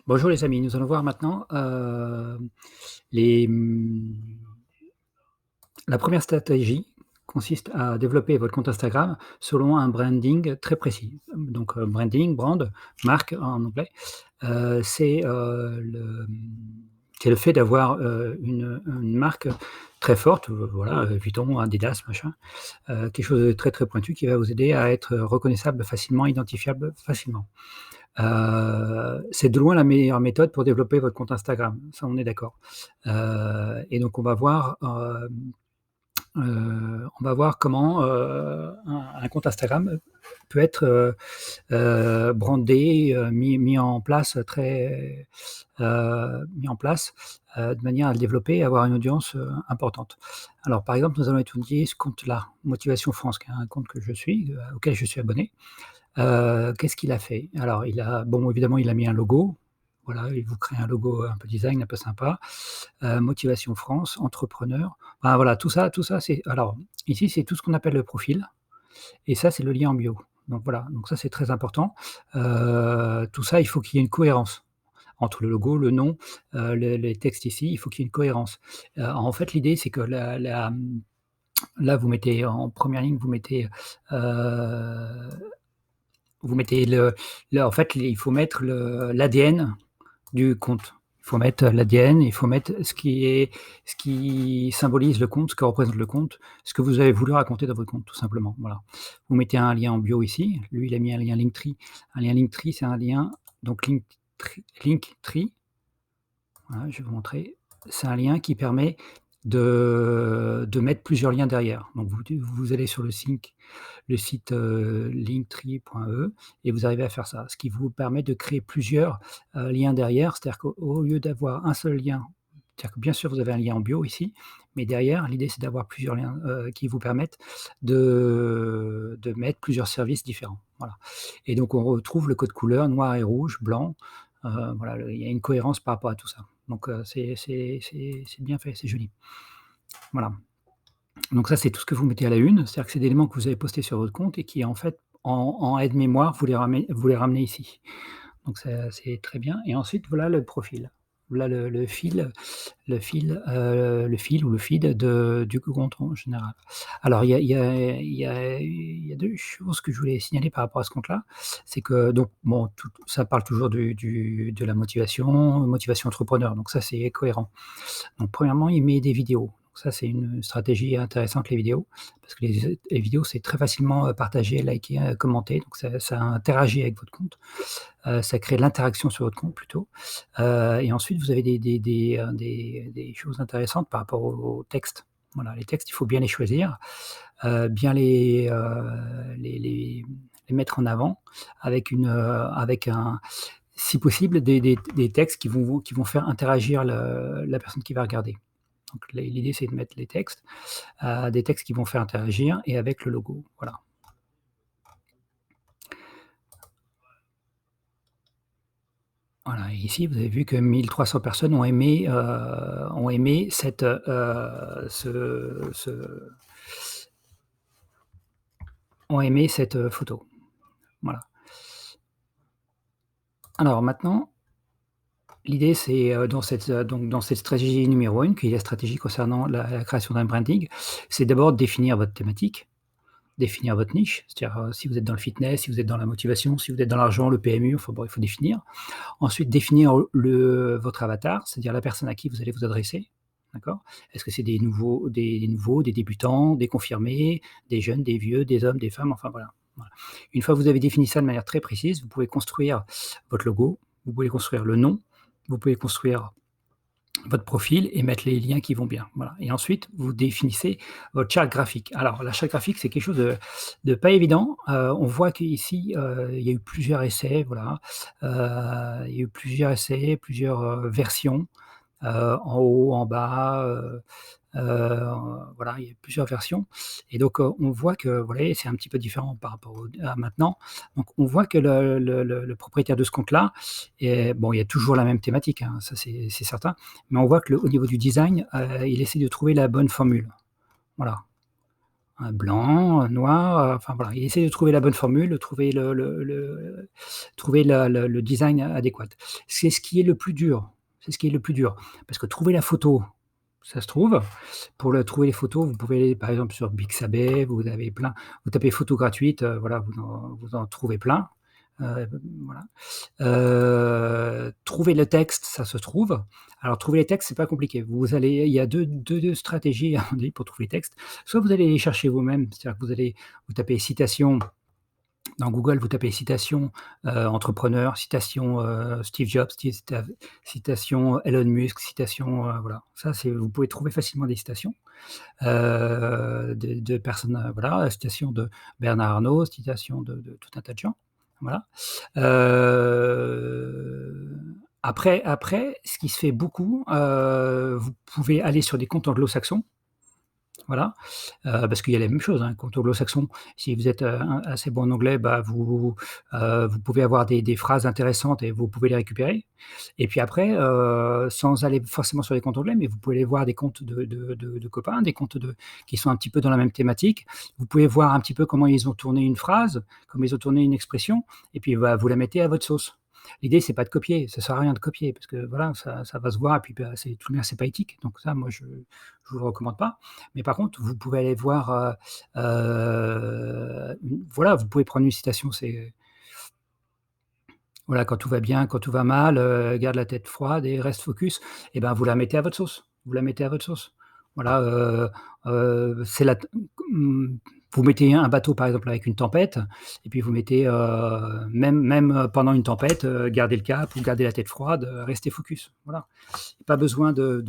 Bonjour les amis, nous allons voir maintenant les, la première stratégie consiste à développer votre compte Instagram selon un branding très précis. Donc branding, brand, marque en anglais, c'est c'est le fait d'avoir une marque très forte, voilà, Vuitton, Adidas, machin, quelque chose de très très pointu qui va vous aider à être reconnaissable facilement, identifiable facilement. C'est de loin la meilleure méthode pour développer votre compte Instagram, ça on est d'accord. Et donc on va voir comment, un compte Instagram peut être, brandé, mis en place mis en place, de manière à le développer et avoir une audience, importante. Alors par exemple, nous allons étudier ce compte-là, Motivation France, qui est un compte que je suis, auquel je suis abonné. Qu'est-ce qu'il a fait? Alors il a bon évidemment il a mis un logo, voilà, il vous crée un logo un peu design, un peu sympa. Motivation France, entrepreneur, enfin voilà tout ça c'est alors ici c'est tout ce qu'on appelle le profil et ça c'est le lien en bio. Donc voilà, donc ça c'est très important. Tout ça il faut qu'il y ait une cohérence entre le logo, le nom, les textes ici, il faut qu'il y ait une cohérence. En fait l'idée c'est que là vous mettez en première ligne, vous mettez en fait, il faut mettre l'ADN du compte. Il faut mettre l'ADN, il faut mettre ce qui symbolise le compte, ce que représente le compte, ce que vous avez voulu raconter dans votre compte, tout simplement, voilà. Vous mettez un lien en bio ici. Lui, il a mis un lien Linktree. Un lien Linktree, c'est un lien donc Linktree, voilà, je vais vous montrer. C'est un lien qui permet de mettre plusieurs liens derrière. Donc vous allez sur le site, linktree.e et vous arrivez à faire ça. Ce qui vous permet de créer plusieurs, liens derrière. C'est-à-dire qu'au lieu d'avoir un seul lien, c'est-à-dire que bien sûr vous avez un lien en bio ici, mais derrière l'idée c'est d'avoir plusieurs liens, qui vous permettent de mettre plusieurs services différents. Voilà et donc on retrouve le code couleur noir et rouge, blanc, voilà, il y a une cohérence par rapport à tout ça. Donc c'est bien fait, c'est joli. Voilà. Donc ça, c'est tout ce que vous mettez à la une, c'est-à-dire que c'est des éléments que vous avez postés sur votre compte et qui en fait, en aide-mémoire, vous les ramenez ici. Donc ça, c'est très bien et ensuite voilà le profil. Voilà le fil ou le feed du compte en général. Alors il y a 2 choses que je voulais signaler par rapport à ce compte-là. C'est que donc bon, tout ça parle toujours de la motivation entrepreneur, donc ça c'est cohérent. Donc premièrement, il met des vidéos. Donc ça, c'est une stratégie intéressante, les vidéos, parce que les vidéos, c'est très facilement, partagé, liké, commenté, donc ça interagit avec votre compte. Ça crée de l'interaction sur votre compte plutôt. Et ensuite, vous avez des choses intéressantes par rapport aux textes. Voilà, les textes, il faut bien les choisir, bien les mettre en avant avec un si possible, des textes qui vont faire interagir la personne qui va regarder. Donc l'idée, c'est de mettre les textes, des textes qui vont faire interagir et avec le logo, voilà. Voilà et ici, vous avez vu que 1 300 personnes ont aimé cette photo. Voilà. Alors maintenant, l'idée, c'est, donc dans cette stratégie numéro 1, qui est la stratégie concernant la création d'un branding, c'est d'abord de définir votre thématique, définir votre niche, c'est-à-dire, si vous êtes dans le fitness, si vous êtes dans la motivation, si vous êtes dans l'argent, le PMU, enfin bon, il faut définir. Ensuite, définir votre avatar, c'est-à-dire la personne à qui vous allez vous adresser, d'accord? Est-ce que c'est des débutants, des confirmés, des jeunes, des vieux, des hommes, des femmes, enfin voilà, voilà. Une fois que vous avez défini ça de manière très précise, vous pouvez construire votre logo, vous pouvez construire le nom, vous pouvez construire votre profil et mettre les liens qui vont bien, voilà et ensuite vous définissez votre charte graphique. Alors la charte graphique, c'est quelque chose de pas évident, on voit qu'ici, il y a eu plusieurs essais, voilà, il y a eu plusieurs essais, plusieurs, versions, en haut, en bas, voilà, il y a plusieurs versions et donc on voit que, voilà, c'est un petit peu différent par rapport à maintenant. Donc on voit que le propriétaire de ce compte-là bon, il y a toujours la même thématique, hein, ça c'est certain, mais on voit que au niveau du design, il essaie de trouver la bonne formule. Voilà. un blanc, un noir, enfin voilà, il essaie de trouver la bonne formule, de trouver trouver le design adéquat. C'est ce qui est le plus dur, c'est ce qui est le plus dur, parce que trouver la photo, ça se trouve. Pour trouver les photos, vous pouvez aller par exemple sur Pixabay, vous avez plein, vous tapez photos gratuites, voilà, vous en trouvez plein, voilà. Trouver le texte, ça se trouve. Alors trouver les textes, c'est pas compliqué. Il y a deux stratégies à mon avis pour trouver les textes. Soit vous allez les chercher vous-même, c'est-à-dire que vous tapez citation dans Google, vous tapez citation, entrepreneur, citation, Steve Jobs, citation Elon Musk, citation, voilà. Ça, c'est vous pouvez trouver facilement des citations, de personnes, voilà, citation de Bernard Arnault, citation de tout un tas de gens, voilà. Après, ce qui se fait beaucoup, vous pouvez aller sur des comptes anglo-saxons, voilà, parce qu'il y a la même chose, hein, compte anglo-saxon. Si vous êtes, assez bon en anglais, bah, vous pouvez avoir des phrases intéressantes et vous pouvez les récupérer. Et puis après, sans aller forcément sur les comptes anglais, mais vous pouvez aller voir des comptes de copains, des comptes qui sont un petit peu dans la même thématique. Vous pouvez voir un petit peu comment ils ont tourné une phrase, comment ils ont tourné une expression, et puis, bah, vous la mettez à votre sauce. L'idée, c'est pas de copier, ça sert à rien de copier parce que voilà, ça va se voir et puis, bah, c'est tout bien, c'est pas éthique. Donc ça, moi, je vous le recommande pas. Mais par contre, vous pouvez aller voir, voilà, vous pouvez prendre une citation, c'est voilà, quand tout va bien, quand tout va mal, garde la tête froide et reste focus, et ben, vous la mettez à votre sauce. Vous la mettez à votre sauce. Voilà, c'est la t mmh, vous mettez un bateau, par exemple, avec une tempête et puis vous mettez, même pendant une tempête, gardez le cap ou gardez la tête froide, restez focus. Voilà. Pas besoin de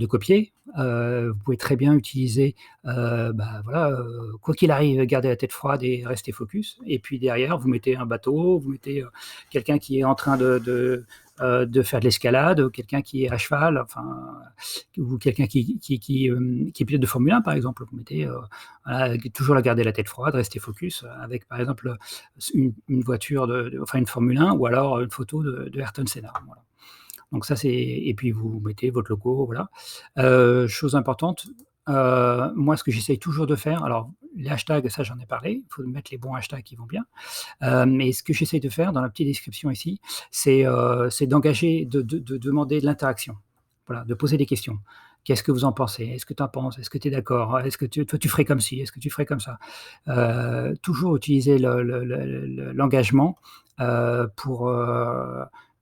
copier. Vous pouvez très bien utiliser, bah, voilà, quoi qu'il arrive, gardez la tête froide et restez focus. Et puis derrière, vous mettez un bateau, vous mettez, quelqu'un qui est en train de faire de l'escalade, ou quelqu'un qui est à cheval, enfin, ou quelqu'un qui est pilote de Formule 1, par exemple. Vous mettez, voilà, toujours la garder la tête froide, rester focus, avec par exemple, une voiture enfin une Formule 1 ou alors une photo de Ayrton Senna, voilà. Donc ça, c'est et puis vous mettez votre logo, voilà. Chose importante, moi, ce que j'essaye toujours de faire, alors les hashtags, ça, j'en ai parlé, il faut mettre les bons hashtags qui vont bien. Mais ce que j'essaye de faire dans la petite description ici, c'est d'engager, de demander de l'interaction. Voilà, de poser des questions. Qu'est-ce que vous en pensez? Est-ce que tu en penses? Est-ce que tu es d'accord? Est-ce que toi, tu ferais comme ci? Est-ce que tu ferais comme ça? Toujours utiliser l'engagement, pour,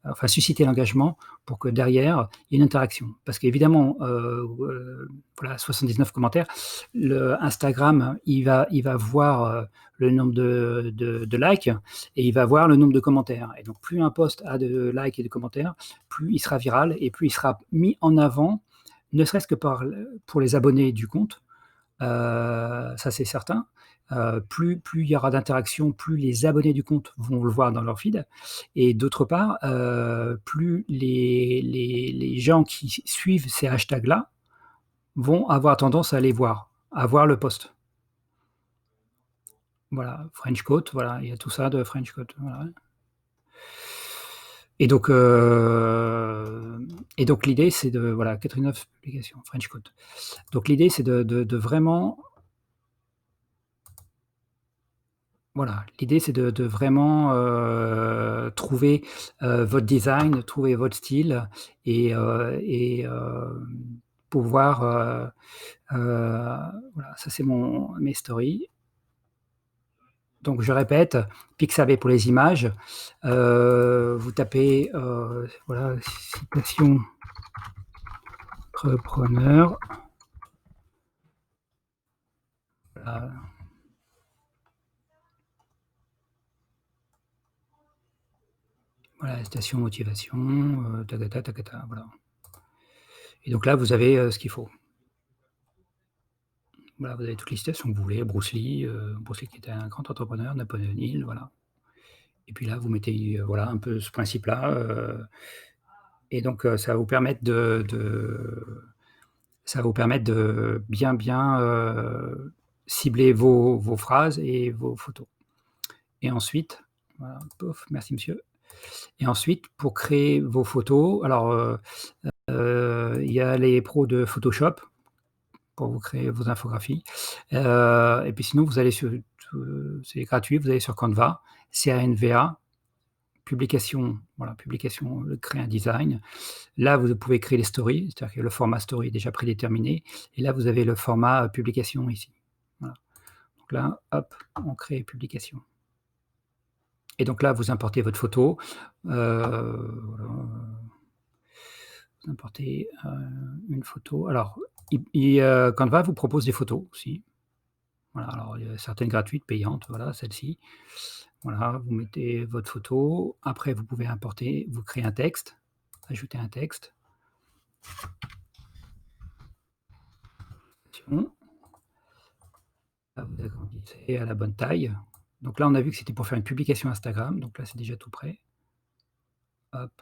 enfin susciter l'engagement pour que derrière, il y ait une interaction. Parce qu'évidemment, voilà, 79 commentaires, Instagram, il va voir, le nombre de likes et il va voir le nombre de commentaires. Et donc plus un post a de likes et de commentaires, plus il sera viral et plus il sera mis en avant, ne serait-ce que pour les abonnés du compte, ça c'est certain. Plus il y aura d'interactions, plus les abonnés du compte vont le voir dans leur feed, et d'autre part, plus les gens qui suivent ces hashtags-là vont avoir tendance à les voir, à voir le post. Voilà, French coat, voilà, il y a tout ça de French coat, voilà. Et donc, l'idée c'est de voilà, 89 publications French coat. Donc l'idée c'est de vraiment voilà, l'idée c'est de vraiment, trouver, votre design, trouver votre style et pouvoir, voilà, ça c'est mes stories. Donc je répète, Pixabay pour les images, vous tapez, voilà, citation entrepreneur, voilà, voilà, citation motivation, ta ta ta ta, voilà. Et donc là, vous avez, ce qu'il faut. Voilà, vous avez toutes les citations que vous voulez, Bruce Lee qui était un grand entrepreneur, Napoléon Hill, voilà. Et puis là, vous mettez, voilà, un peu ce principe-là, et donc ça va vous permettre de bien, cibler vos phrases et vos photos. Et ensuite voilà, pouf, merci monsieur. Et ensuite, pour créer vos photos, alors, il y a les pros de Photoshop pour vous créer vos infographies. Et puis sinon, vous allez sur c'est gratuit, vous allez sur Canva, CANVA, publication, voilà, publication, créer un design. Là, vous pouvez créer les stories, c'est-à-dire que le format story est déjà prédéterminé et là, vous avez le format, publication ici. Voilà. Donc là, hop, on crée publication. Et donc là, vous importez votre photo, voilà, vous importez, une photo. Alors, Canva vous propose des photos aussi. Voilà, alors il y a certaines gratuites, payantes, voilà, celle-ci. Voilà, vous mettez votre photo. Après, vous pouvez importer, vous créez un texte, ajouter un texte. Là, vous agrandissez à la bonne taille. Donc là, on a vu que c'était pour faire une publication Instagram, donc là, c'est déjà tout prêt. Hop.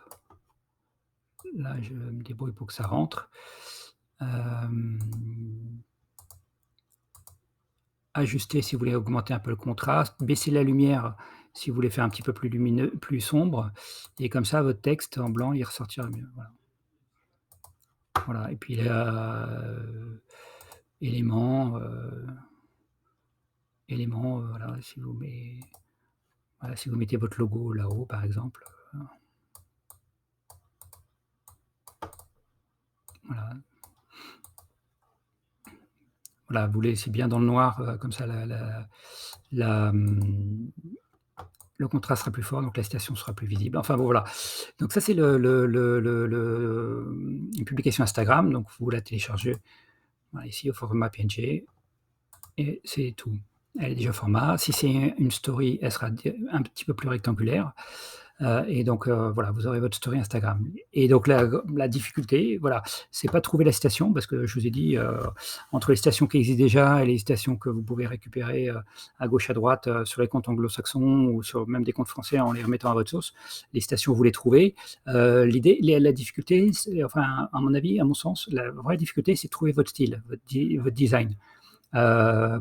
Là, je me débrouille pour que ça rentre. Ajuster si vous voulez augmenter un peu le contraste, baisser la lumière si vous voulez faire un petit peu plus lumineux, plus sombre, et comme ça, votre texte en blanc, il ressortira mieux. Voilà. Voilà, et puis là, éléments, voilà, si vous mettez votre logo là-haut, par exemple, voilà. Voilà, vous laissez bien dans le noir, comme ça le contraste sera plus fort, donc la citation sera plus visible. Enfin bon, voilà. Donc ça, c'est une publication Instagram, donc vous la téléchargez, voilà, ici au format PNG, et c'est tout. Elle est déjà au format. Si c'est une story, elle sera un petit peu plus rectangulaire. Et donc, voilà, vous aurez votre story Instagram. Et donc la difficulté, voilà, c'est pas trouver la citation parce que je vous ai dit, entre les citations qui existent déjà et les citations que vous pouvez récupérer, à gauche, à droite, sur les comptes anglo-saxons ou sur même des comptes français en les remettant à votre sauce, les citations, vous les trouvez. La difficulté, enfin, à mon avis, à mon sens, la vraie difficulté, c'est de trouver votre style, votre design.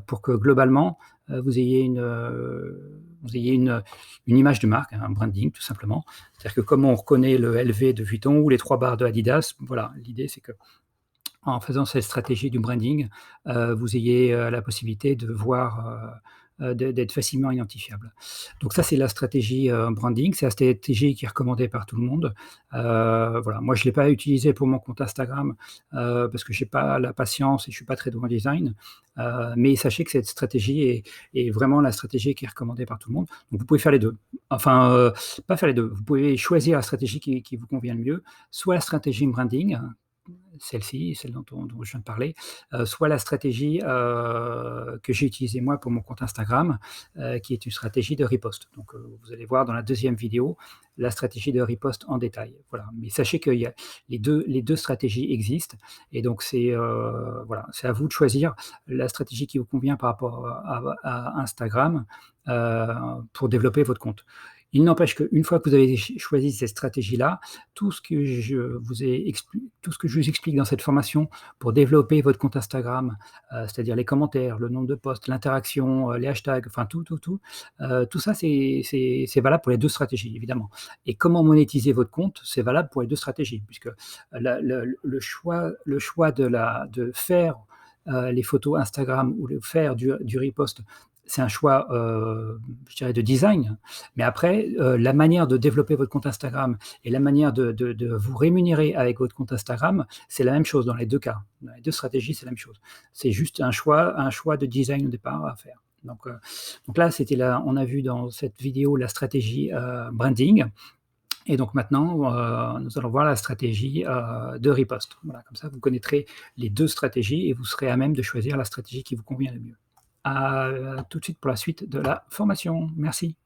Pour que globalement, vous ayez une image de marque, un branding tout simplement. C'est-à-dire que comme on reconnaît le LV de Vuitton ou les 3 barres de Adidas, voilà, l'idée c'est qu'en faisant cette stratégie du branding, vous ayez, la possibilité de voir, d'être facilement identifiable. Donc ça, c'est la stratégie, branding, c'est la stratégie qui est recommandée par tout le monde. Voilà, moi je ne l'ai pas utilisée pour mon compte Instagram, parce que j'ai pas la patience et je suis pas très doué en design, mais sachez que cette stratégie est vraiment la stratégie qui est recommandée par tout le monde. Donc vous pouvez faire les 2. Enfin, pas faire les 2, vous pouvez choisir la stratégie qui vous convient le mieux, soit la stratégie branding, celle-ci, celle dont je viens de parler, soit la stratégie, que j'ai utilisée moi pour mon compte Instagram, qui est une stratégie de riposte. Donc, vous allez voir dans la deuxième vidéo, la stratégie de riposte en détail. Voilà, mais sachez que les deux stratégies existent et donc voilà, c'est à vous de choisir la stratégie qui vous convient par rapport à Instagram, pour développer votre compte. Il n'empêche qu'une fois que vous avez choisi cette stratégie-là, tout ce que je vous explique dans cette formation pour développer votre compte Instagram, c'est-à-dire les commentaires, le nombre de posts, l'interaction, les hashtags, enfin tout ça c'est valable pour les 2 stratégies évidemment. Et comment monétiser votre compte, c'est valable pour les 2 stratégies puisque le choix de faire, les photos Instagram ou de faire du repost, c'est un choix, je dirais de design, mais après, la manière de développer votre compte Instagram et la manière de vous rémunérer avec votre compte Instagram, c'est la même chose dans les 2 cas. Dans les 2 stratégies, c'est la même chose. C'est juste un choix de design au départ à faire. Donc là, on a vu dans cette vidéo la stratégie, branding et donc maintenant, nous allons voir la stratégie, de riposte. Voilà, comme ça vous connaîtrez les 2 stratégies et vous serez à même de choisir la stratégie qui vous convient le mieux. À tout de suite pour la suite de la formation. Merci.